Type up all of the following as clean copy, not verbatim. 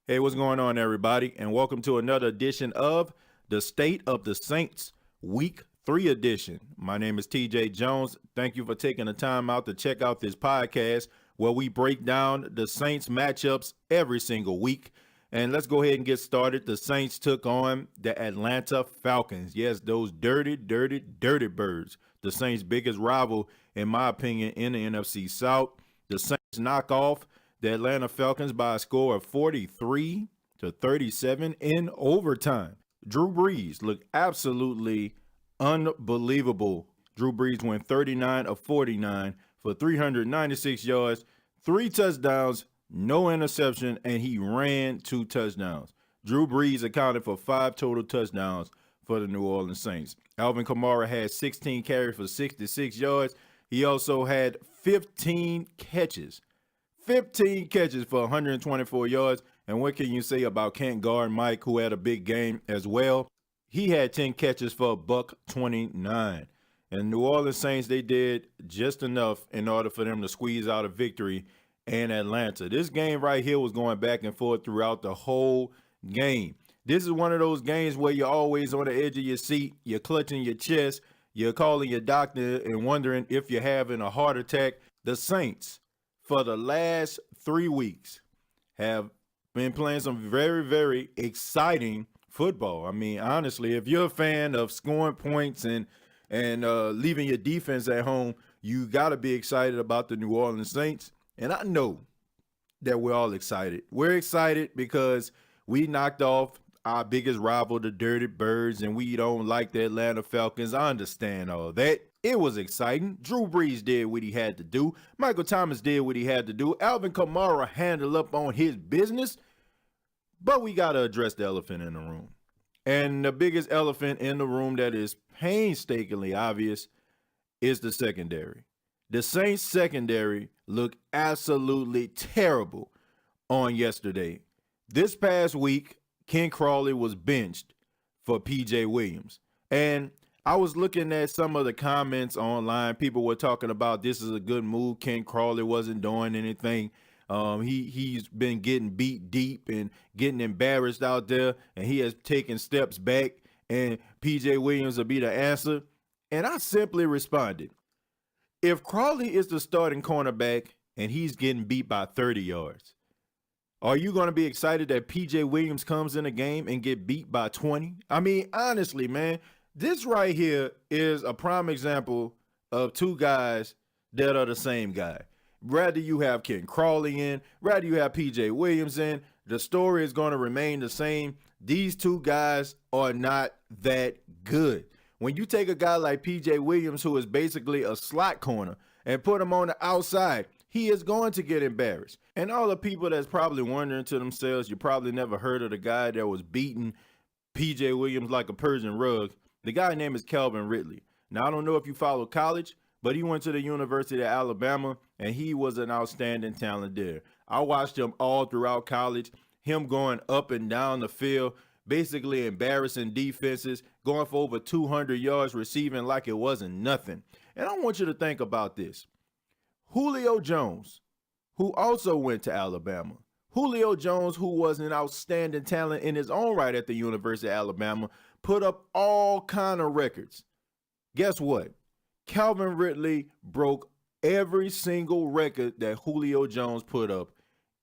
Hey, what's going on, everybody? And welcome to another edition of the State of the Saints Week 3 edition. My name is TJ Jones. Thank you for taking the time out to check out this podcast where we break down the Saints matchups every single week. And let's go ahead and get started. The Saints took on the Atlanta Falcons. Yes, those dirty, dirty, dirty birds. The Saints' biggest rival, in my opinion, in the NFC South. The Saints knock off the Atlanta Falcons by a score of 43-37 in overtime. Drew Brees looked absolutely unbelievable. Drew Brees went 39 of 49 for 396 yards, 3 touchdowns, no interception, and he ran 2 touchdowns. Drew Brees accounted for 5 total touchdowns for the New Orleans Saints. Alvin Kamara had 16 carries for 66 yards. He also had 15 catches for 124 yards. And what can you say about Kent Guard Mike, who had a big game as well? He had 10 catches for $129. And New Orleans Saints, they did just enough in order for them to squeeze out a victory in Atlanta. This game right here was going back and forth throughout the whole game. This is one of those games where you're always on the edge of your seat, you're clutching your chest, you're calling your doctor and wondering if you're having a heart attack. The Saints, for the last 3 weeks, have been playing some very, very exciting football. I mean, honestly, if you're a fan of scoring points and leaving your defense at home, you got to be excited about the New Orleans Saints. And I know that we're all excited. We're excited because we knocked off our biggest rival, the Dirty Birds, and we don't like the Atlanta Falcons. I understand all that. It was exciting. Drew Brees did what he had to do. Michael Thomas did what he had to do. Alvin Kamara handled up on his business. But we got to address the elephant in the room. And the biggest elephant in the room that is painstakingly obvious is the secondary. The Saints secondary looked absolutely terrible on yesterday. This past week, Ken Crawley was benched for P.J. Williams. And I was looking at some of the comments online. People were talking about this is a good move. Ken Crawley wasn't doing anything. He's been getting beat deep and getting embarrassed out there, and he has taken steps back, and P.J. Williams will be the answer. And I simply responded, if Crawley is the starting cornerback and he's getting beat by 30 yards, are you going to be excited that P.J. Williams comes in the game and get beat by 20? I mean, honestly, man, this right here is a prime example of two guys that are the same guy. Rather you have Ken Crawley in, rather you have P.J. Williams in, the story is going to remain the same. These two guys are not that good. When you take a guy like P.J. Williams, who is basically a slot corner, and put him on the outside, he is going to get embarrassed. And all the people that's probably wondering to themselves, you probably never heard of the guy that was beating P.J. Williams like a Persian rug. The guy's name is Calvin Ridley. Now, I don't know if you follow college, but he went to the University of Alabama, and he was an outstanding talent there. I watched him all throughout college, him going up and down the field, basically embarrassing defenses, going for over 200 yards, receiving like it wasn't nothing. And I want you to think about this. Julio Jones, who also went to Alabama. Julio Jones, who was an outstanding talent in his own right at the University of Alabama, put up all kind of records. Guess what? Calvin Ridley broke every single record that Julio Jones put up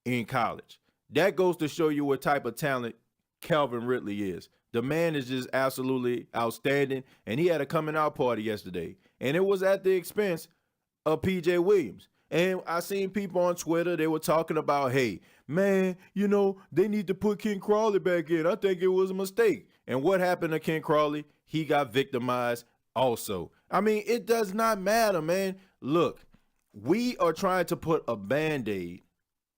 in college. That goes to show you what type of talent Calvin Ridley is. The man is just absolutely outstanding, and he had a coming out party yesterday, and it was at the expense of P.J. Williams. And I seen people on Twitter, they were talking about, hey, man, you know, they need to put Ken Crawley back in. I think it was a mistake. And what happened to Ken Crawley? He got victimized also. I mean, it does not matter, man. Look, we are trying to put a Band-Aid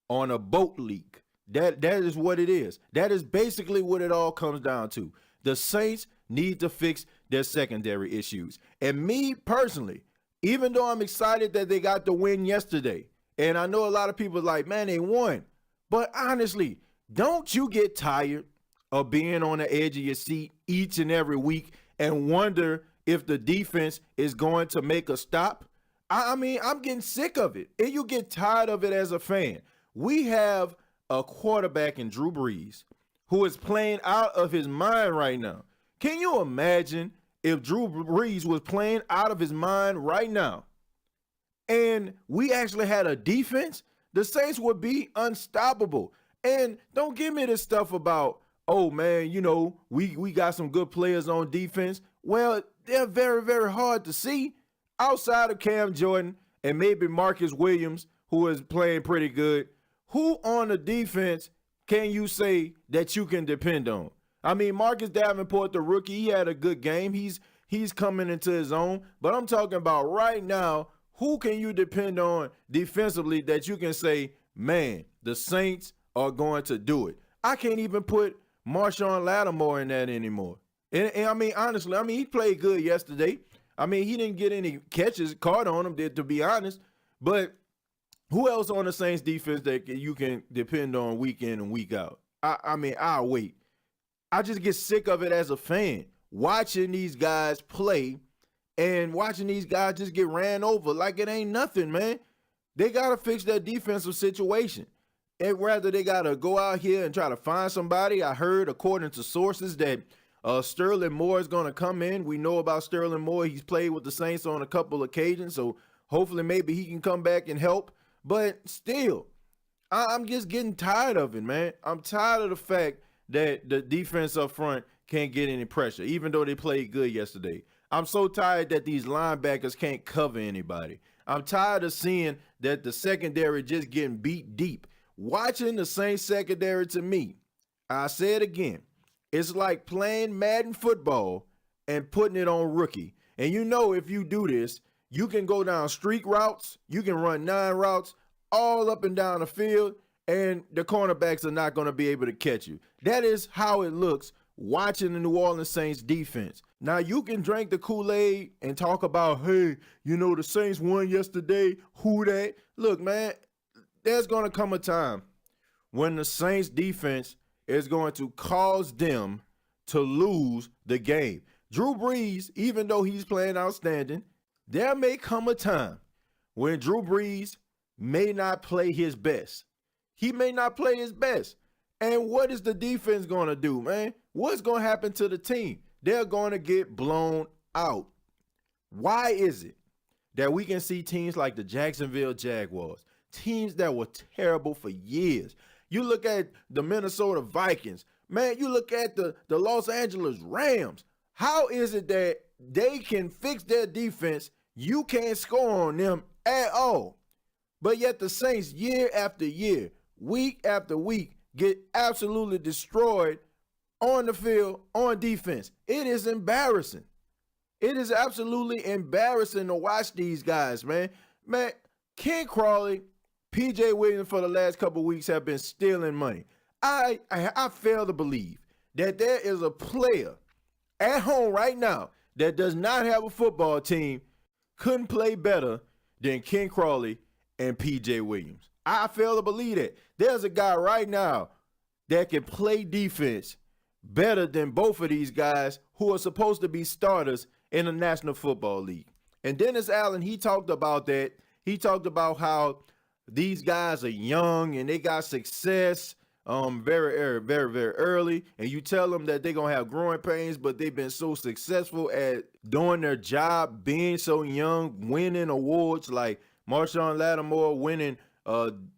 on a boat leak. That is what it is. That is basically what it all comes down to. The Saints need to fix their secondary issues. And me personally, even though I'm excited that they got the win yesterday, and I know a lot of people are like, man, they won. But honestly, don't you get tired of being on the edge of your seat each and every week and wonder if the defense is going to make a stop? I mean, I'm getting sick of it. And you get tired of it as a fan. We have a quarterback in Drew Brees who is playing out of his mind right now. Can you imagine if Drew Brees was playing out of his mind right now and we actually had a defense? The Saints would be unstoppable. And don't give me this stuff about, oh man, we got some good players on defense. Well, they're very, very hard to see outside of Cam Jordan and maybe Marcus Williams, who is playing pretty good. Who on the defense can you say that you can depend on? I mean, Marcus Davenport, the rookie, he had a good game. He's coming into his own. But I'm talking about right now, who can you depend on defensively that you can say, man, the Saints are going to do it? I can't even put Marshawn Lattimore in that anymore. And I mean, honestly, he played good yesterday. I mean, he didn't get any catches caught on him, to be honest. But who else on the Saints defense that you can depend on week in and week out? I mean, I'll wait. I just get sick of it as a fan, watching these guys play and watching these guys just get ran over like it ain't nothing, man. They got to fix that defensive situation. And rather they got to go out here and try to find somebody. I heard, according to sources, that Sterling Moore is going to come in. We know about Sterling Moore. He's played with the Saints on a couple occasions, so hopefully maybe he can come back and help. But still, I'm just getting tired of it, man. I'm tired of the fact that the defense up front can't get any pressure, even though they played good yesterday. I'm so tired that these linebackers can't cover anybody. I'm tired of seeing that the secondary just getting beat deep. Watching the Saints secondary, to me, I say it again, it's like playing Madden football and putting it on rookie. And if you do this, you can go down streak routes, you can run 9 routes all up and down the field, and the cornerbacks are not going to be able to catch you. That is how it looks watching the New Orleans Saints defense. Now, you can drink the Kool-Aid and talk about, hey, the Saints won yesterday, who that? Look, man, there's going to come a time when the Saints defense is going to cause them to lose the game. Drew Brees, even though he's playing outstanding, there may come a time when Drew Brees may not play his best. He may not play his best. And what is the defense going to do, man? What's going to happen to the team? They're going to get blown out. Why is it that we can see teams like the Jacksonville Jaguars, teams that were terrible for years? You look at the Minnesota Vikings. Man, you look at the Los Angeles Rams. How is it that they can fix their defense? You can't score on them at all. But yet the Saints, year after year, week after week, get absolutely destroyed on the field, on defense. It is embarrassing. It is absolutely embarrassing to watch these guys, man. Man, Ken Crawley, P.J. Williams for the last couple of weeks have been stealing money. I fail to believe that there is a player at home right now that does not have a football team couldn't play better than Ken Crawley and P.J. Williams. I fail to believe that. There's a guy right now that can play defense better than both of these guys who are supposed to be starters in the National Football League. And Dennis Allen, he talked about that. He talked about how these guys are young and they got success very, very, very early. And you tell them that they're going to have growing pains, but they've been so successful at doing their job, being so young, winning awards like Marshawn Lattimore winning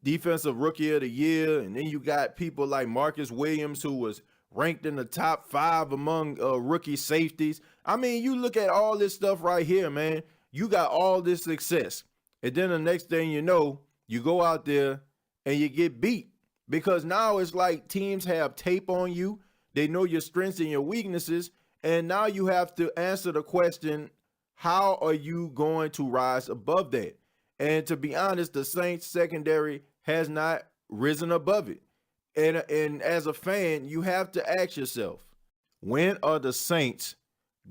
Defensive Rookie of the Year. And then you got people like Marcus Williams, who was ranked in the top 5 among rookie safeties. I mean, you look at all this stuff right here, man. You got all this success. And then the next thing you know, you go out there and you get beat. Because now it's like teams have tape on you. They know your strengths and your weaknesses. And now you have to answer the question, how are you going to rise above that? And to be honest, the Saints secondary has not risen above it. And as a fan, you have to ask yourself, when are the Saints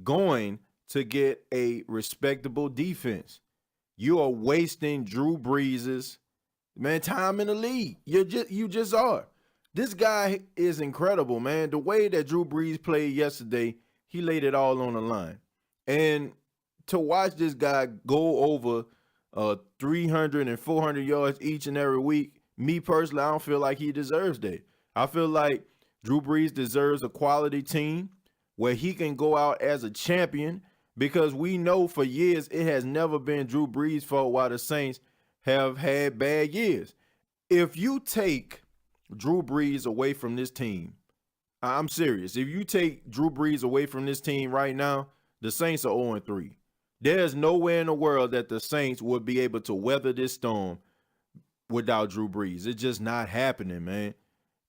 going to get a respectable defense? You are wasting Drew Brees' time in the league. You just are. This guy is incredible, man. The way that Drew Brees played yesterday, he laid it all on the line. And to watch this guy go over 300 and 400 yards each and every week, Me personally, I don't feel like he deserves that. I feel like Drew Brees deserves a quality team where he can go out as a champion, because we know for years it has never been Drew Brees' fault why the Saints have had bad years. If you take Drew Brees away from this team, I'm serious. If you take Drew Brees away from this team right now, the Saints are 0-3. There's nowhere in the world that the Saints would be able to weather this storm without Drew Brees. It's just not happening, man.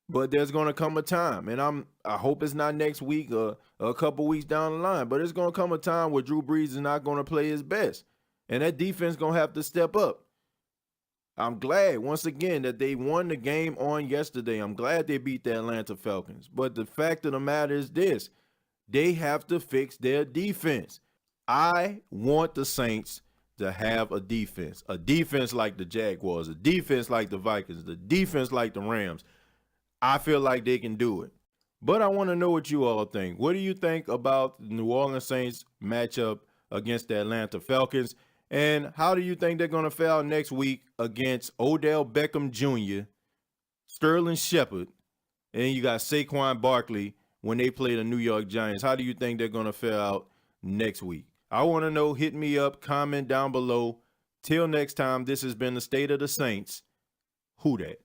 But there's gonna come a time, and I hope it's not next week or a couple weeks down the line, but it's gonna come a time where Drew Brees is not gonna play his best. And that defense gonna have to step up. I'm glad once again that they won the game on yesterday. I'm glad they beat the Atlanta Falcons. But the fact of the matter is this: they have to fix their defense. I want the Saints to have a defense like the Jaguars, a defense like the Vikings, the defense like the Rams. I feel like they can do it. But I want to know what you all think. What do you think about the New Orleans Saints matchup against the Atlanta Falcons? And how do you think they're going to fare next week against Odell Beckham Jr., Sterling Shepard, and you got Saquon Barkley when they play the New York Giants? How do you think they're going to fare out next week? I want to know. Hit me up, comment down below. Till next time, this has been the State of the Saints. Who dat?